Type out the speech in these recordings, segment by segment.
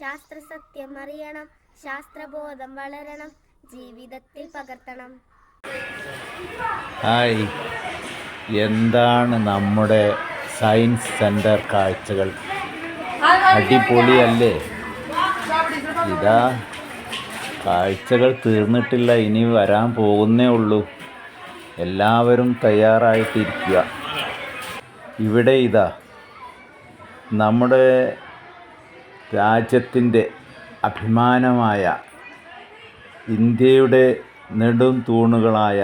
ശാസ്ത്രസത്യം അറിയണം, ശാസ്ത്രബോധം വളരണം, ജീവിതത്തിൽ പകർത്തണം. ഹായ്, എന്താണ് നമ്മുടെ സയൻസ് സെൻറ്റർ കാഴ്ചകൾ? അടിപൊളിയല്ലേ? ഇതാ കാഴ്ചകൾ തീർന്നിട്ടില്ല, ഇനി വരാൻ പോകുന്നേ ഉള്ളൂ. എല്ലാവരും തയ്യാറായിട്ടിരിക്കുക. ഇവിടെ ഇതാ നമ്മുടെ രാജ്യത്തിൻ്റെ അഭിമാനമായ ഇന്ത്യയുടെ നെടും തൂണുകളായ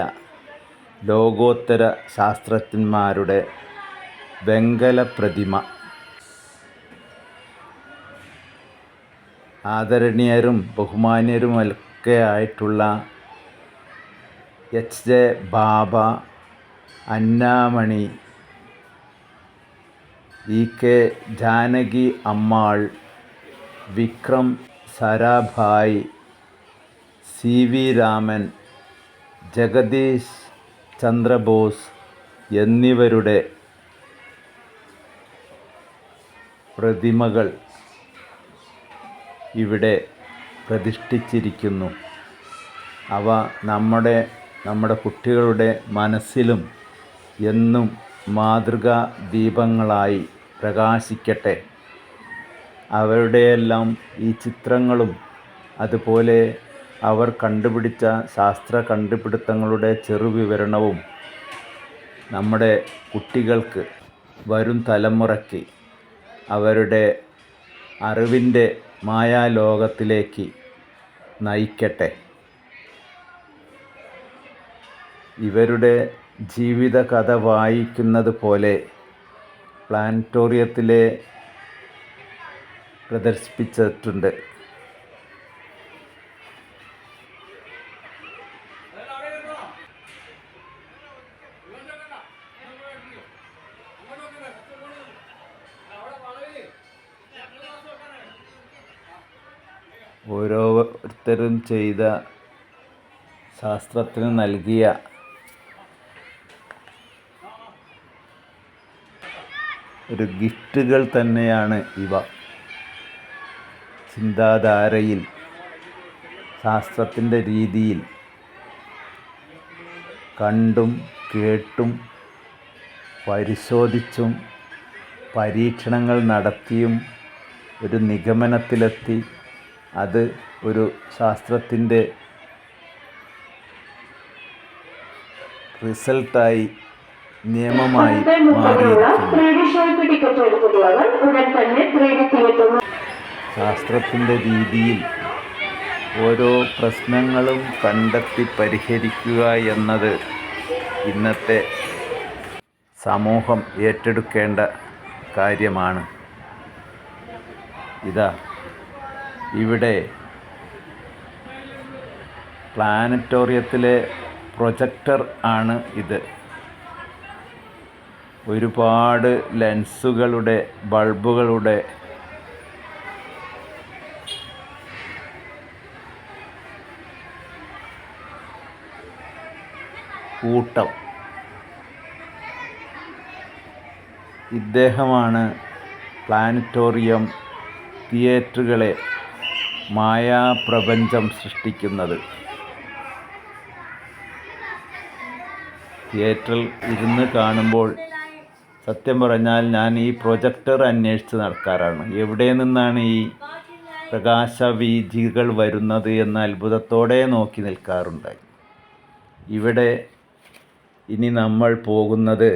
ലോകോത്തര ശാസ്ത്രജ്ഞന്മാരുടെ വെങ്കല പ്രതിമ. ആദരണീയരും ബഹുമാന്യരുമൊക്കെ ആയിട്ടുള്ള എച്ച്.ജെ. ബാബ, അന്നാമണി, ഇ.കെ. ജാനകി അമ്മാൾ, വിക്രം സാരാഭായ്, സി.വി. രാമൻ, ജഗദീഷ് ചന്ദ്രബോസ് എന്നിവരുടെ പ്രതിമകൾ ഇവിടെ പ്രതിഷ്ഠിച്ചിരിക്കുന്നു. അവ നമ്മുടെ കുട്ടികളുടെ മനസ്സിലും എന്നും മാതൃകാ ദീപങ്ങളായി പ്രകാശിക്കട്ടെ. അവരുടെയെല്ലാം ഈ ചിത്രങ്ങളും അതുപോലെ അവർ കണ്ടുപിടിച്ച ശാസ്ത്ര കണ്ടുപിടുത്തങ്ങളുടെ ചെറുവിവരണവും നമ്മുടെ കുട്ടികൾക്ക്, വരും തലമുറയ്ക്ക് അവരുടെ അറിവിൻ്റെ മായാലോകത്തിലേക്ക് നയിക്കട്ടെ. ഇവരുടെ ജീവിതകഥ വായിക്കുന്നത് പോലെ പ്ലാനറ്റോറിയത്തിലെ പ്രദർശിപ്പിച്ചിട്ടുണ്ട്. ഓരോരുത്തരും ചെയ്ത ശാസ്ത്രത്തിന് നൽകിയ ഒരു ഗിഫ്റ്റുകൾ തന്നെയാണ് ഇവ. ചിന്താധാരയിൽ, ശാസ്ത്രത്തിൻ്റെ രീതിയിൽ കണ്ടും കേട്ടും പരിശോധിച്ചും പരീക്ഷണങ്ങൾ നടത്തിയും ഒരു നിഗമനത്തിലെത്തി അത് ഒരു ശാസ്ത്രത്തിൻ്റെ റിസൾട്ടായി, നിയമമായി മാറിയിരിക്കുന്നു. ശാസ്ത്രത്തിൻ്റെ രീതിയിൽ ഓരോ പ്രശ്നങ്ങളും കണ്ടെത്തി പരിഹരിക്കുക എന്നത് ഇന്നത്തെ സമൂഹം ഏറ്റെടുക്കേണ്ട കാര്യമാണ്. ഇതാ ഇവിടെ പ്ലാനറ്റോറിയത്തിലെ പ്രൊജക്ടർ ആണ് ഇത്. ഒരുപാട് ലെൻസുകളുടെ, ബൾബുകളുടെ കൂട്ടം. ഇദ്ദേഹമാണ് പ്ലാനറ്റോറിയം തിയേറ്ററുകളെ മായാപ്രപഞ്ചം സൃഷ്ടിക്കുന്നത്. തിയേറ്ററിൽ ഇരുന്ന് കാണുമ്പോൾ സത്യം പറഞ്ഞാൽ ഞാൻ ഈ പ്രൊജക്ടർ അന്വേഷിച്ച് നടക്കാറാണ്. എവിടെ നിന്നാണ് ഈ പ്രകാശവീചികൾ വരുന്നത് എന്ന് അത്ഭുതത്തോടെ നോക്കി നിൽക്കാറുണ്ടായി. ഇവിടെ ഇനി നമ്മൾ പോകുന്നത്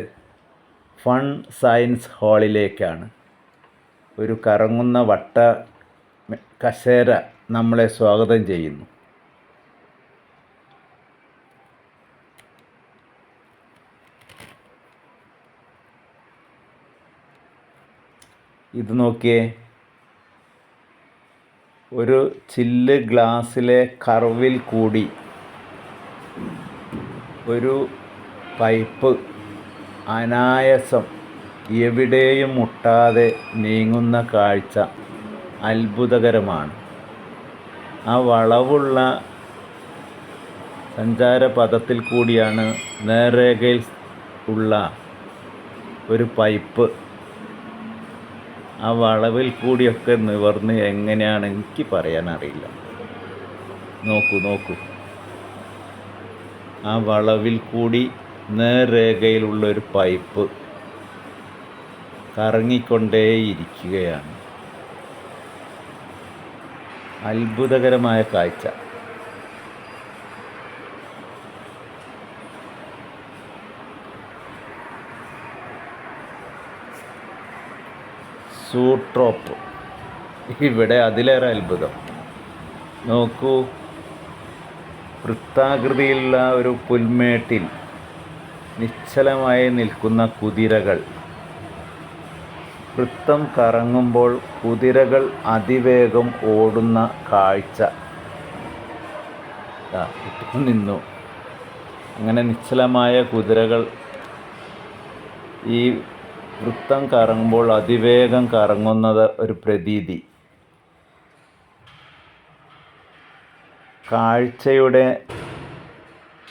ഫൺ സയൻസ് ഹാളിലേക്കാണ്. ഒരു കറങ്ങുന്ന വട്ട കസേര നമ്മളെ സ്വാഗതം ചെയ്യുന്നു. ഇത് നോക്കിയേ, ഒരു ചില്ല് ഗ്ലാസ്സിലെ കർവിൽ കൂടി ഒരു പൈപ്പ് അനായാസം എവിടെയും മുട്ടാതെ നീങ്ങുന്ന കാഴ്ച അത്ഭുതകരമാണ്. ആ വളവുള്ള സഞ്ചാരപഥത്തിൽ കൂടിയാണ് നേർരേഖയിൽ ഉള്ള ഒരു പൈപ്പ് ആ വളവിൽ കൂടിയൊക്കെ നിവർന്ന് എങ്ങനെയാണ് എനിക്ക് പറയാനറിയില്ല. നോക്കൂ, ആ വളവിൽ കൂടി നേർരേഖയിലുള്ളൊരു പൈപ്പ് കറങ്ങിക്കൊണ്ടേയിരിക്കുകയാണ്. അത്ഭുതകരമായ കാഴ്ച. സൂട്രോപ്പ്. ഇവിടെ അതിലേറെ അത്ഭുതം. നോക്കൂ, വൃത്താകൃതിയിലുള്ള ഒരു പുൽമേട്ടിൽ നിശ്ചലമായി നിൽക്കുന്ന കുതിരകൾ. വൃത്തം കറങ്ങുമ്പോൾ കുതിരകൾ അതിവേഗം ഓടുന്ന കാഴ്ച. ഇപ്പോൾ നിന്നു. അങ്ങനെ നിശ്ചലമായ കുതിരകൾ ഈ വൃത്തം കറങ്ങുമ്പോൾ അതിവേഗം കറങ്ങുന്നത് ഒരു പ്രതീതി. കാഴ്ചയുടെ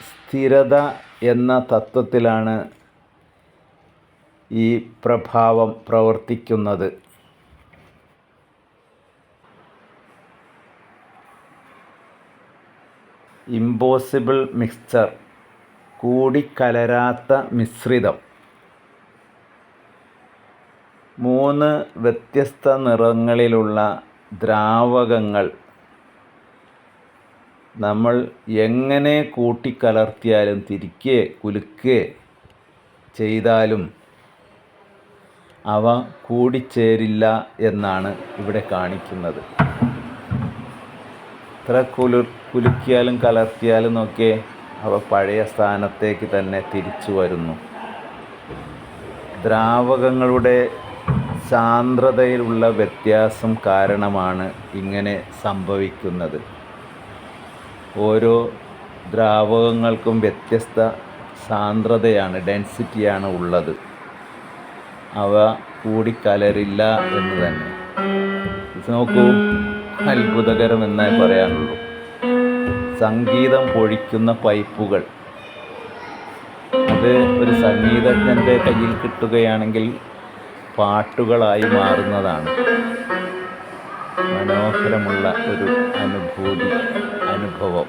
സ്ഥിരത എന്ന തത്വത്തിലാണ് ഈ പ്രഭാവം പ്രവർത്തിക്കുന്നത്. ഇമ്പോസിബിൾ മിക്സ്ചർ, കൂടിക്കലരാത്ത മിശ്രിതം. 3 വ്യത്യസ്ത നിറങ്ങളിലുള്ള ദ്രാവകങ്ങൾ നമ്മൾ എങ്ങനെ കൂട്ടിക്കലർത്തിയാലും തിരികെ കുലുക്കുകയോ ചെയ്താലും അവ കൂടിച്ചേരില്ല എന്നാണ് ഇവിടെ കാണിക്കുന്നത്. എത്ര കുലുക്കിയാലും കലർത്തിയാലും ഒക്കെ അവ പഴയ സ്ഥാനത്തേക്ക് തന്നെ തിരിച്ചു വരുന്നു. ദ്രാവകങ്ങളുടെ സാന്ദ്രതയിലുള്ള വ്യത്യാസം കാരണമാണ് ഇങ്ങനെ സംഭവിക്കുന്നത്. ഓരോ ദ്രാവകങ്ങൾക്കും വ്യത്യസ്ത സാന്ദ്രതയാണ്, ഡെൻസിറ്റിയാണ് ഉള്ളത്. അവ കൂടിക്കലരില്ല എന്ന് തന്നെ. ഇത് നോക്കൂ, അത്ഭുതകരമെന്നേ പറയാനുള്ളൂ. സംഗീതം പൊഴിക്കുന്ന പൈപ്പുകൾ. അത് ഒരു സംഗീതജ്ഞൻ്റെ കയ്യിൽ കിട്ടുകയാണെങ്കിൽ പാട്ടുകളായി മാറുന്നതാണ്. മനോഹരമുള്ള ഒരു അനുഭവം.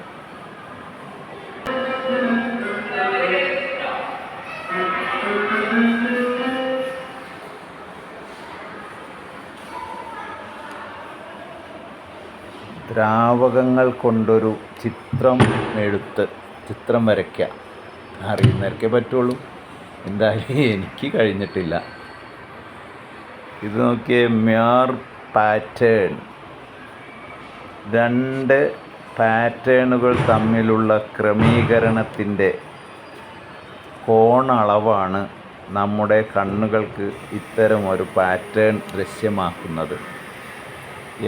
ദ്രാവകങ്ങൾ കൊണ്ടൊരു ചിത്രം വരയ്ക്കാം. അറിയുന്നവർക്കേ പറ്റുള്ളൂ. എന്തായാലും എനിക്ക് കഴിഞ്ഞിട്ടില്ല. ഇത് നോക്കിയേ, മ്യാർ പാറ്റേൺ. 2 പാറ്റേണുകൾ തമ്മിലുള്ള ക്രമീകരണത്തിൻ്റെ കോണളവാണ് നമ്മുടെ കണ്ണുകൾക്ക് ഇത്തരം ഒരു പാറ്റേൺ ദൃശ്യമാക്കുന്നത്.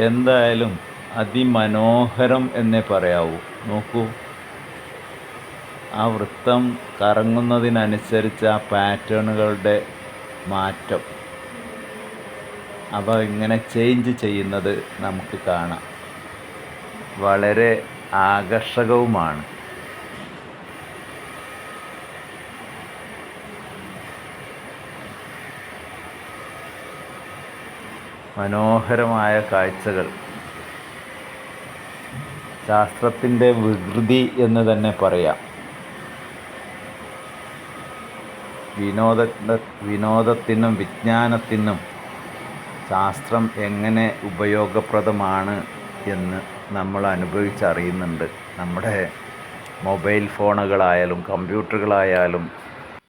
എന്തായാലും അതിമനോഹരം എന്നേ പറയാവൂ. നോക്കൂ, ആ വൃത്തം കറങ്ങുന്നതിനനുസരിച്ച് ആ പാറ്റേണുകളുടെ മാറ്റം, അവ ഇങ്ങനെ ചേഞ്ച് ചെയ്യുന്നത് നമുക്ക് കാണാം. വളരെ ആകർഷകവുമാണ്. മനോഹരമായ കാഴ്ചകൾ. ശാസ്ത്രത്തിൻ്റെ വികൃതി എന്ന് തന്നെ പറയാം. വിനോദത്തിനും വിജ്ഞാനത്തിനും ശാസ്ത്രം എങ്ങനെ ഉപയോഗപ്രദമാണ് എന്ന് നമ്മൾ അനുഭവിച്ചറിയുന്നുണ്ട്. നമ്മുടെ മൊബൈൽ ഫോണുകളായാലും കമ്പ്യൂട്ടറുകളായാലും